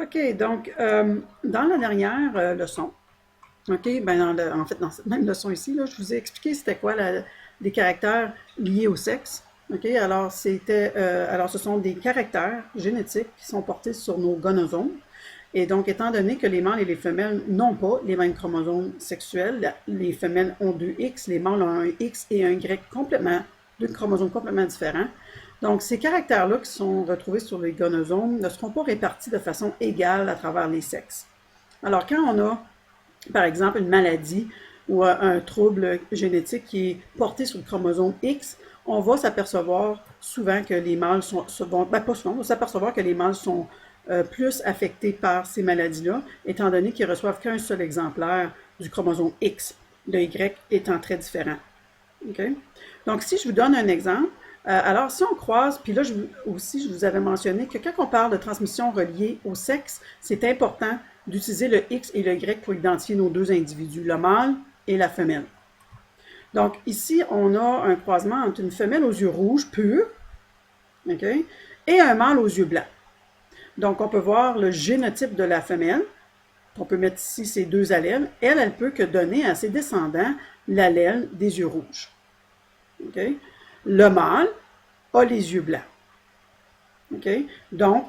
OK, donc, dans la dernière leçon, OK, ben en fait, dans cette même leçon ici, là, je vous ai expliqué c'était quoi les caractères liés au sexe. OK, alors ce sont des caractères génétiques qui sont portés sur nos gonosomes. Et donc, étant donné que les mâles et les femelles n'ont pas les mêmes chromosomes sexuels, les femelles ont deux X, les mâles ont un X et un Y complètement, deux chromosomes complètement différents. Donc, ces caractères-là qui sont retrouvés sur les gonosomes ne seront pas répartis de façon égale à travers les sexes. Alors, quand on a, par exemple, une maladie ou un trouble génétique qui est porté sur le chromosome X, on va s'apercevoir souvent que les mâles pas souvent, on va s'apercevoir que les mâles sont plus affectés par ces maladies-là, étant donné qu'ils reçoivent qu'un seul exemplaire du chromosome X, le Y étant très différent. Okay? Donc, si je vous donne un exemple, alors si on croise, puis là je vous avais mentionné que quand on parle de transmission reliée au sexe, c'est important d'utiliser le X et le Y pour identifier nos deux individus, le mâle et la femelle. Donc, ici, on a un croisement entre une femelle aux yeux rouges purs, okay, et un mâle aux yeux blancs. Donc, on peut voir le génotype de la femelle. On peut mettre ici ces deux allèles. Elle peut que donner à ses descendants l'allèle des yeux rouges. Okay? Le mâle a les yeux blancs. Okay? Donc,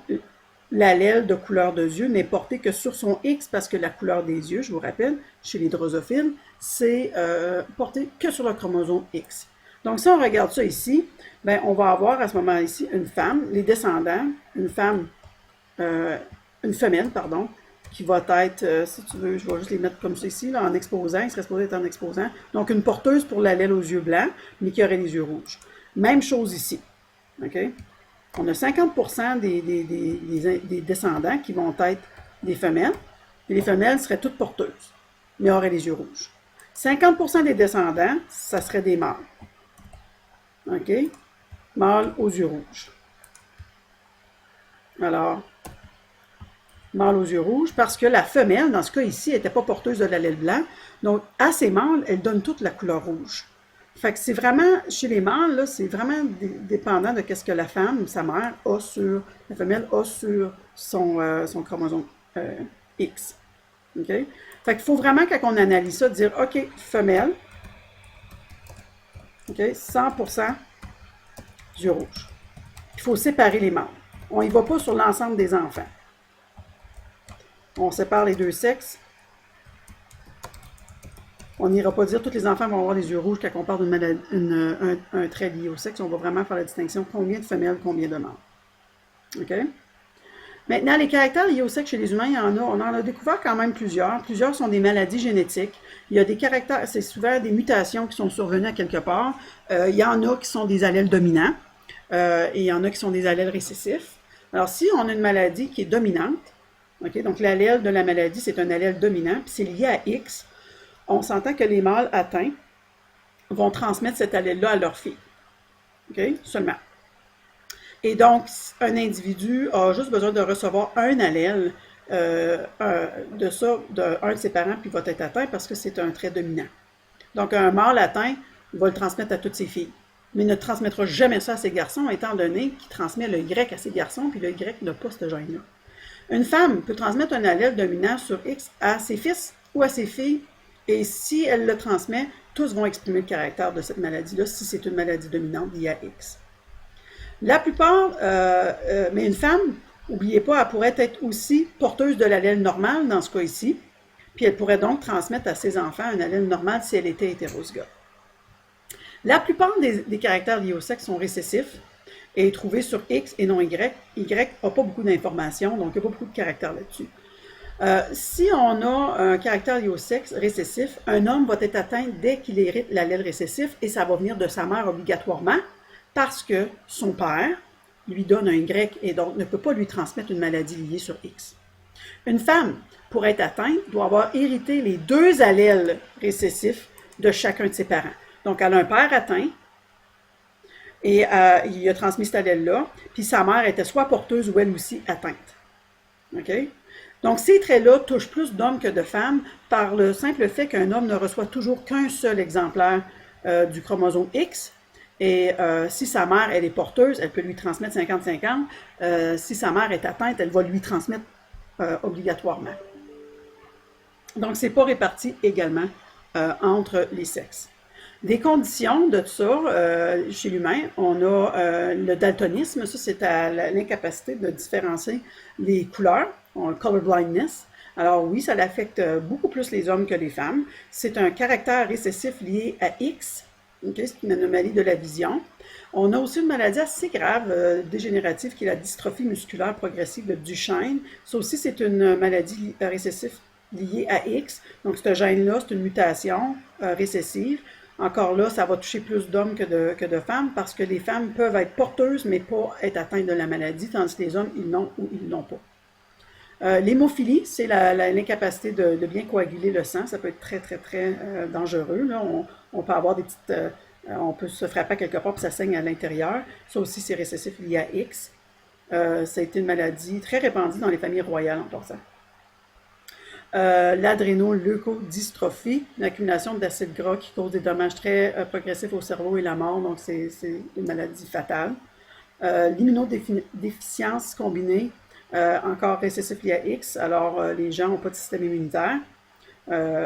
l'allèle de couleur de yeux n'est porté que sur son X parce que la couleur des yeux, je vous rappelle, chez les drosophiles, c'est porté que sur le chromosome X. Donc, si on regarde ça ici, ben, on va avoir à ce moment ici une femme, les descendants, une femelle, pardon, qui va être, si tu veux, je vais juste les mettre comme ça ici, là, en exposant, il serait supposé être en exposant. Donc, une porteuse pour l'allèle aux yeux blancs, mais qui aurait les yeux rouges. Même chose ici. OK? On a 50% des descendants qui vont être des femelles, et les femelles seraient toutes porteuses, mais auraient les yeux rouges. 50% des descendants, ça serait des mâles. OK? Mâles aux yeux rouges. Alors, mâle aux yeux rouges, parce que la femelle, dans ce cas ici, n'était pas porteuse de l'allèle blanc. Donc, à ces mâles, elle donne toute la couleur rouge. Fait que c'est vraiment, chez les mâles, là, c'est vraiment dépendant de ce que la femme, sa mère, a sur, la femelle a sur son chromosome X. OK? Fait qu'il faut vraiment, quand on analyse ça, dire, OK, femelle, OK, 100% yeux rouges. Il faut séparer les mâles. On n'y va pas sur l'ensemble des enfants. On sépare les deux sexes. On n'ira pas dire que tous les enfants vont avoir les yeux rouges quand on parle d'un trait lié au sexe. On va vraiment faire la distinction combien de femelles, combien de mâles. OK? Maintenant, les caractères liés au sexe chez les humains, on en a découvert quand même plusieurs. Plusieurs sont des maladies génétiques. Il y a des caractères, c'est souvent des mutations qui sont survenues à quelque part. Il y en a qui sont des allèles dominants et il y en a qui sont des allèles récessifs. Alors, si on a une maladie qui est dominante, okay, donc l'allèle de la maladie, c'est un allèle dominant, puis c'est lié à X, on s'entend que les mâles atteints vont transmettre cet allèle-là à leur fille. OK? Seulement. Et donc, un individu a juste besoin de recevoir un allèle de ça, d'un de ses parents, puis va être atteint parce que c'est un trait dominant. Donc, un mâle atteint va le transmettre à toutes ses filles. Mais il ne transmettra jamais ça à ses garçons, étant donné qu'il transmet le Y à ses garçons, puis le Y n'a pas ce gène-là. Une femme peut transmettre un allèle dominant sur X à ses fils ou à ses filles, et si elle le transmet, tous vont exprimer le caractère de cette maladie-là, si c'est une maladie dominante liée à X. La plupart, mais une femme, n'oubliez pas, elle pourrait être aussi porteuse de l'allèle normal dans ce cas ici, puis elle pourrait donc transmettre à ses enfants un allèle normal si elle était hétérozygote. La plupart des caractères liés au sexe sont récessifs et trouvés sur X et non Y. Y n'a pas beaucoup d'informations, donc il n'y a pas beaucoup de caractères là-dessus. Si on a un caractère lié au sexe récessif, un homme va être atteint dès qu'il hérite l'allèle récessif et ça va venir de sa mère obligatoirement parce que son père lui donne un Y et donc ne peut pas lui transmettre une maladie liée sur X. Une femme, pour être atteinte, doit avoir hérité les deux allèles récessifs de chacun de ses parents. Donc, elle a un père atteint et il a transmis cet allèle-là, puis sa mère était soit porteuse ou elle aussi atteinte. OK? Donc, ces traits-là touchent plus d'hommes que de femmes par le simple fait qu'un homme ne reçoit toujours qu'un seul exemplaire du chromosome X. Et si sa mère, elle est porteuse, elle peut lui transmettre 50-50. Si sa mère est atteinte, elle va lui transmettre obligatoirement. Donc, c'est pas réparti également entre les sexes. Des conditions de ça, chez l'humain, on a le daltonisme, ça c'est l'incapacité de différencier les couleurs, on a color blindness. Alors oui, ça affecte beaucoup plus les hommes que les femmes. C'est un caractère récessif lié à X, okay? C'est une anomalie de la vision. On a aussi une maladie assez grave, dégénérative, qui est la dystrophie musculaire progressive de Duchenne. Ça aussi, c'est une maladie récessive liée à X. Donc, ce gène-là, c'est une mutation récessive. Encore là, ça va toucher plus d'hommes que de femmes parce que les femmes peuvent être porteuses, mais pas être atteintes de la maladie, tandis que les hommes, ils l'ont ou ils ne l'ont pas. L'hémophilie, c'est l'incapacité de bien coaguler le sang. Ça peut être très, très, très dangereux. Là. On peut avoir des petites... on peut se frapper quelque part puis ça saigne à l'intérieur. Ça aussi, c'est récessif lié à X. Ça a été une maladie très répandue dans les familles royales en passant. L'adrénoleucodystrophie, l'accumulation d'acide gras qui cause des dommages très progressifs au cerveau et la mort, donc c'est une maladie fatale. L'immunodéficience combinée, encore récessif lié à X, alors les gens n'ont pas de système immunitaire.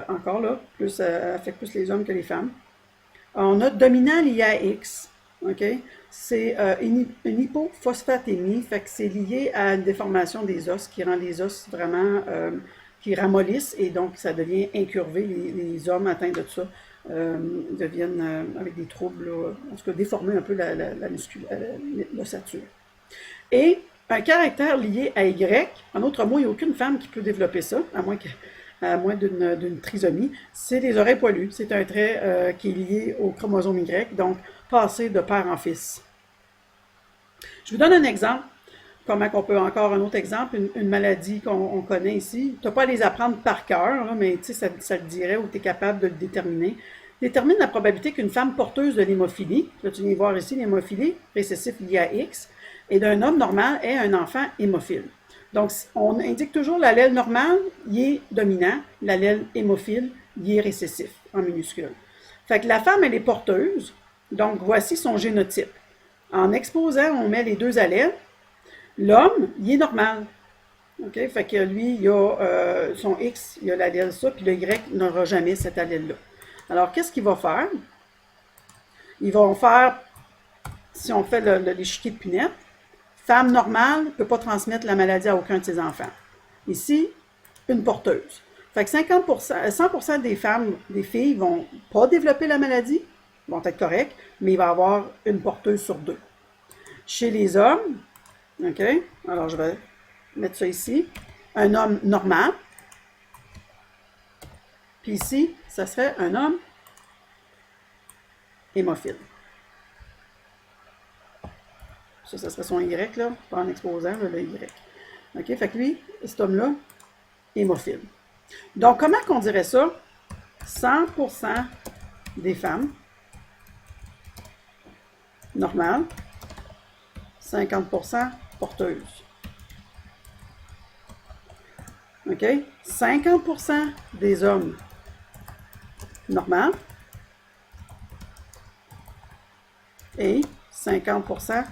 Encore là, affecte plus les hommes que les femmes. On a dominant lié à X, ok? C'est une hypophosphatémie, fait que c'est lié à une déformation des os qui rend les os vraiment... qui ramollissent et donc ça devient incurvé. Les hommes atteints de ça deviennent avec des troubles, en tout cas déformer un peu l'ossature. Et un caractère lié à Y, en autre mot, il n'y a aucune femme qui peut développer ça, à moins d'une trisomie, c'est les oreilles poilues. C'est un trait qui est lié au chromosome Y, donc passer de père en fils. Je vous donne un exemple. Comment qu'on peut, encore un autre exemple, une maladie qu'on connaît ici. Tu n'as pas à les apprendre par cœur, là, mais ça te dirait ou tu es capable de le déterminer. Détermine la probabilité qu'une femme porteuse de l'hémophilie, là tu viens voir ici l'hémophilie, récessif lié à X, et d'un homme normal ait un enfant hémophile. Donc, on indique toujours l'allèle normal, il est dominant, l'allèle hémophile, il est récessif, en minuscule. Fait que la femme, elle est porteuse, donc voici son génotype. En exposant, on met les deux allèles. L'homme, il est normal. OK? Fait que lui, il a son X, il a l'allèle ça, puis le Y n'aura jamais cet allèle-là. Alors, qu'est-ce qu'il va faire? Ils vont faire, si on fait l'échiquier de Punnett, femme normale ne peut pas transmettre la maladie à aucun de ses enfants. Ici, une porteuse. Fait que 100% des femmes, des filles, vont pas développer la maladie, vont être correctes, mais il va y avoir une porteuse sur deux. Chez les hommes, OK? Alors, je vais mettre ça ici. Un homme normal. Puis ici, ça serait un homme hémophile. Ça serait son Y, là, pas en exposant là, le Y. OK? Fait que lui, cet homme-là, hémophile. Donc, comment qu'on dirait ça? 100% des femmes normales, 50% porteuses. OK? 50% des hommes normaux et 50%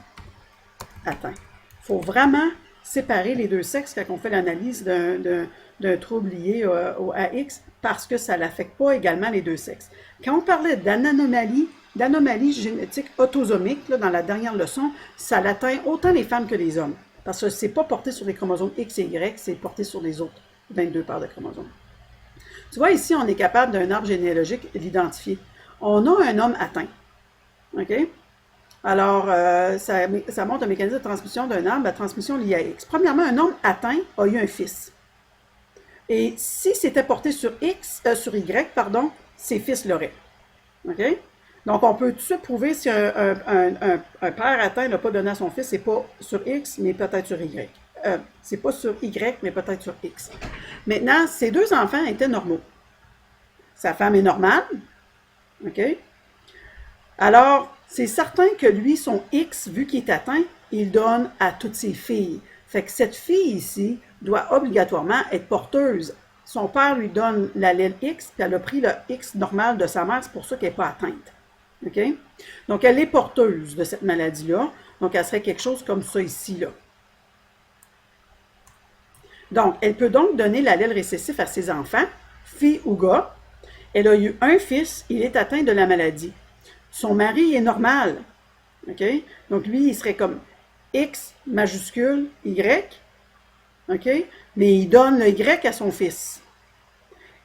atteints. Il faut vraiment séparer les deux sexes quand on fait l'analyse d'un trouble lié au AX parce que ça n'affecte pas également les deux sexes. Quand on parlait d'anomalie génétique autosomique, là, dans la dernière leçon, ça l'atteint autant les femmes que les hommes. Parce que ce n'est pas porté sur les chromosomes X et Y, c'est porté sur les autres 22 paires de chromosomes. Tu vois, ici, on est capable d'un arbre généalogique d'identifier. On a un homme atteint. OK? Alors, ça montre un mécanisme de transmission d'un arbre, la transmission liée à X. Premièrement, un homme atteint a eu un fils. Et si c'était porté sur sur Y, pardon, ses fils l'auraient. OK? Donc, on peut tout de suite prouver si un père atteint n'a pas donné à son fils, c'est pas sur X, mais peut-être sur Y. C'est pas sur Y, mais peut-être sur X. Maintenant, ces deux enfants étaient normaux. Sa femme est normale. OK? Alors, c'est certain que lui, son X, vu qu'il est atteint, il donne à toutes ses filles. Fait que cette fille ici doit obligatoirement être porteuse. Son père lui donne l'allèle X, puis elle a pris le X normal de sa mère, c'est pour ça qu'elle n'est pas atteinte. OK? Donc, elle est porteuse de cette maladie-là. Donc, elle serait quelque chose comme ça ici, là. Donc, elle peut donc donner l'allèle récessif à ses enfants, fille ou gars. Elle a eu un fils, il est atteint de la maladie. Son mari est normal. OK? Donc, lui, il serait comme X majuscule Y. OK? Mais il donne le Y à son fils.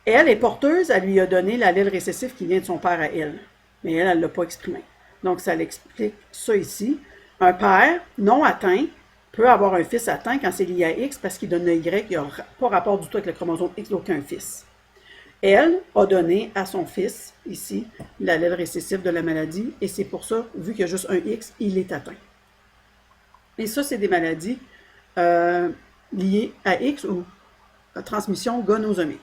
Elle est porteuse, elle lui a donné l'allèle récessif qui vient de son père à elle. Mais elle ne l'a pas exprimé. Donc, ça l'explique ça ici. Un père non atteint peut avoir un fils atteint quand c'est lié à X parce qu'il donne le Y, il n'y a pas rapport du tout avec le chromosome X d'aucun fils. Elle a donné à son fils, ici, l'allèle récessif de la maladie, et c'est pour ça, vu qu'il y a juste un X, il est atteint. Et ça, c'est des maladies liées à X ou à transmission gonosomique.